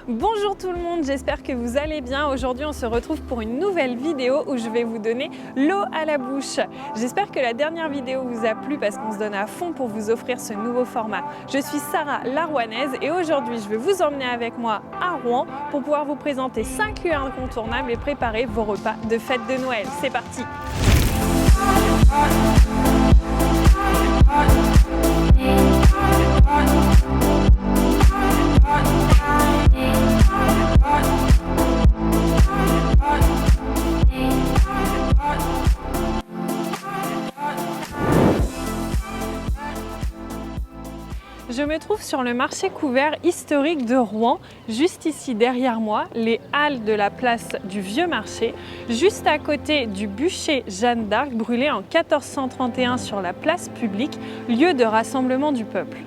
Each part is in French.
Bonjour tout le monde, j'espère que vous allez bien. Aujourd'hui on se retrouve pour une nouvelle vidéo où je vais vous donner l'eau à la bouche. J'espère que la dernière vidéo vous a plu parce qu'on se donne à fond pour vous offrir ce nouveau format. Je suis Sarah, la Rouennaise, et aujourd'hui je vais vous emmener avec moi à Rouen pour pouvoir vous présenter 5 lieux incontournables et préparer vos repas de fête de Noël. C'est parti! Je me trouve sur le marché couvert historique de Rouen, juste ici derrière moi, les halles de la place du Vieux Marché, juste à côté du bûcher Jeanne d'Arc brûlé en 1431 sur la place publique, lieu de rassemblement du peuple.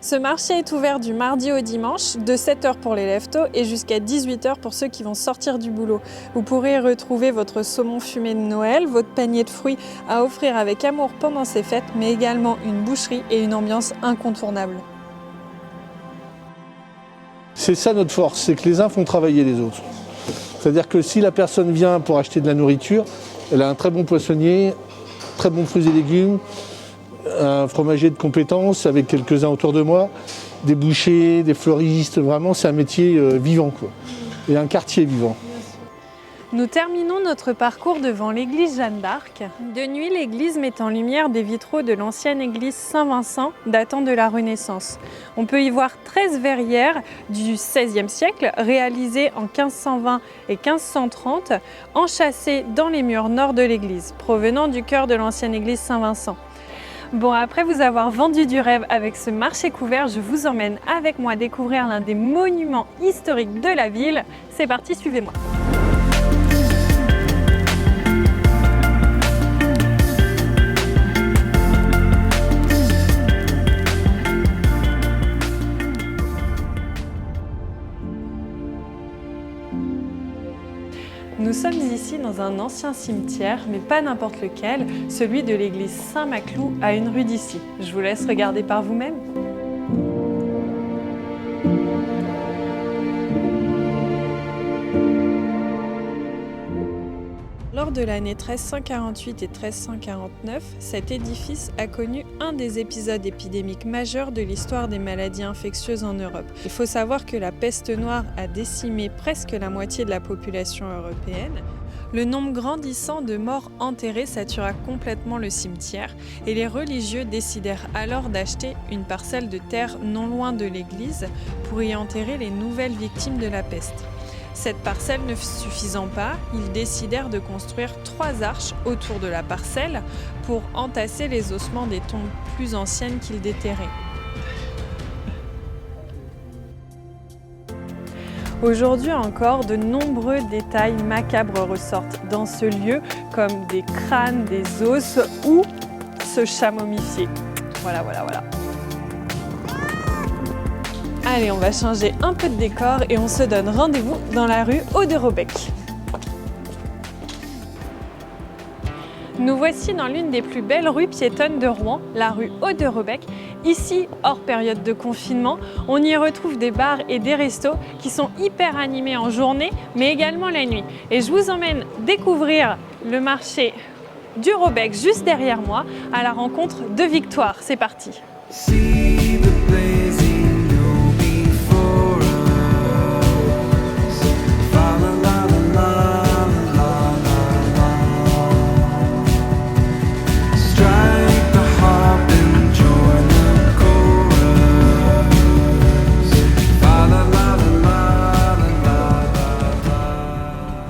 Ce marché est ouvert du mardi au dimanche, de 7h pour les lève-tôt et jusqu'à 18h pour ceux qui vont sortir du boulot. Vous pourrez retrouver votre saumon fumé de Noël, votre panier de fruits à offrir avec amour pendant ces fêtes, mais également une boucherie et une ambiance incontournable. C'est ça notre force, c'est que les uns font travailler les autres. C'est-à-dire que si la personne vient pour acheter de la nourriture, elle a un très bon poissonnier, très bons fruits et légumes, un fromager de compétences avec quelques-uns autour de moi, des bouchers, des fleuristes, vraiment c'est un métier vivant quoi. Et un quartier vivant. Nous terminons notre parcours devant l'église Jeanne d'Arc. De nuit, l'église met en lumière des vitraux de l'ancienne église Saint-Vincent datant de la Renaissance. On peut y voir 13 verrières du XVIe siècle réalisées en 1520 et 1530, enchâssées dans les murs nord de l'église, provenant du chœur de l'ancienne église Saint-Vincent. Bon, après vous avoir vendu du rêve avec ce marché couvert, je vous emmène avec moi découvrir l'un des monuments historiques de la ville. C'est parti, suivez-moi. Nous sommes ici dans un ancien cimetière, mais pas n'importe lequel, celui de l'église Saint-Maclou à une rue d'ici. Je vous laisse regarder par vous-même. Lors de l'année 1348 et 1349, cet édifice a connu un des épisodes épidémiques majeurs de l'histoire des maladies infectieuses en Europe. Il faut savoir que la peste noire a décimé presque la moitié de la population européenne. Le nombre grandissant de morts enterrés satura complètement le cimetière et les religieux décidèrent alors d'acheter une parcelle de terre non loin de l'église pour y enterrer les nouvelles victimes de la peste. Cette parcelle ne suffisant pas, ils décidèrent de construire 3 arches autour de la parcelle pour entasser les ossements des tombes plus anciennes qu'ils déterraient. Aujourd'hui encore, de nombreux détails macabres ressortent dans ce lieu, comme des crânes, des os ou ce chat momifié. Voilà. Allez, on va changer un peu de décor et on se donne rendez-vous dans la rue Aude-Robec. Nous voici dans l'une des plus belles rues piétonnes de Rouen, la rue Aude-Robec. Ici, hors période de confinement, on y retrouve des bars et des restos qui sont hyper animés en journée, mais également la nuit. Et je vous emmène découvrir le marché du Robec juste derrière moi, à la rencontre de Victoire. C'est parti!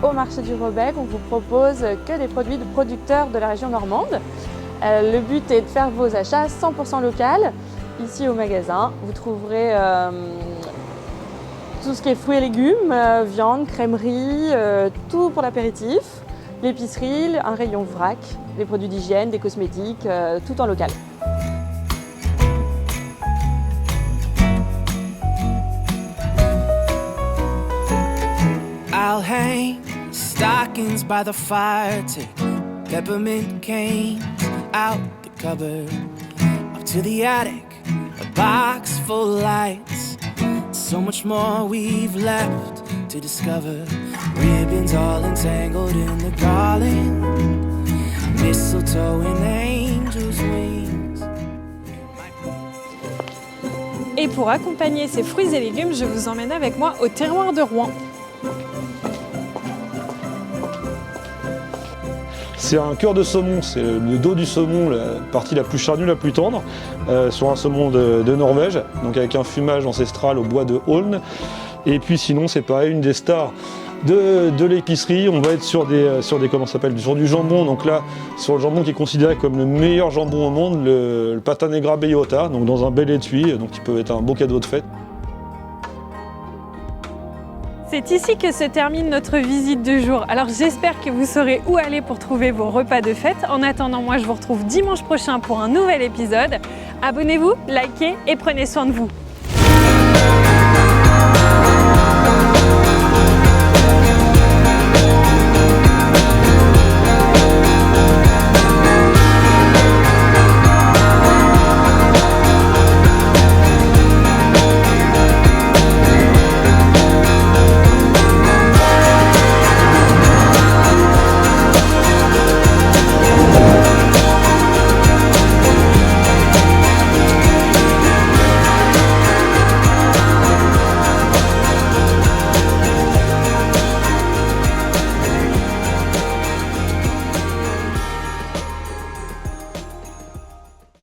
Au marché du Robec, on vous propose que des produits de producteurs de la région normande. Le but est de faire vos achats 100% local. Ici au magasin, vous trouverez tout ce qui est fruits et légumes, viande, crèmerie, tout pour l'apéritif, l'épicerie, un rayon vrac, des produits d'hygiène, des cosmétiques, tout en local. I'll hang stockings by the fire, take peppermint canes out the cupboard, up to the attic, a box full of lights, so much more we've left to discover. Ribbons all entangled in the garland, mistletoe and angels' wings. Et pour accompagner ces fruits et légumes, je vous emmène avec moi au terroir de Rouen. C'est un cœur de saumon, c'est le dos du saumon, la partie la plus charnue, la plus tendre, sur un saumon de Norvège, donc avec un fumage ancestral au bois de Holm. Et puis sinon, c'est pareil, une des stars de l'épicerie. On va être sur sur du jambon, donc là, sur le jambon qui est considéré comme le meilleur jambon au monde, le Pata Negra Bellota, donc dans un bel étui, donc qui peut être un beau cadeau de fête. C'est ici que se termine notre visite de jour. Alors j'espère que vous saurez où aller pour trouver vos repas de fête. En attendant, moi je vous retrouve dimanche prochain pour un nouvel épisode. Abonnez-vous, likez et prenez soin de vous.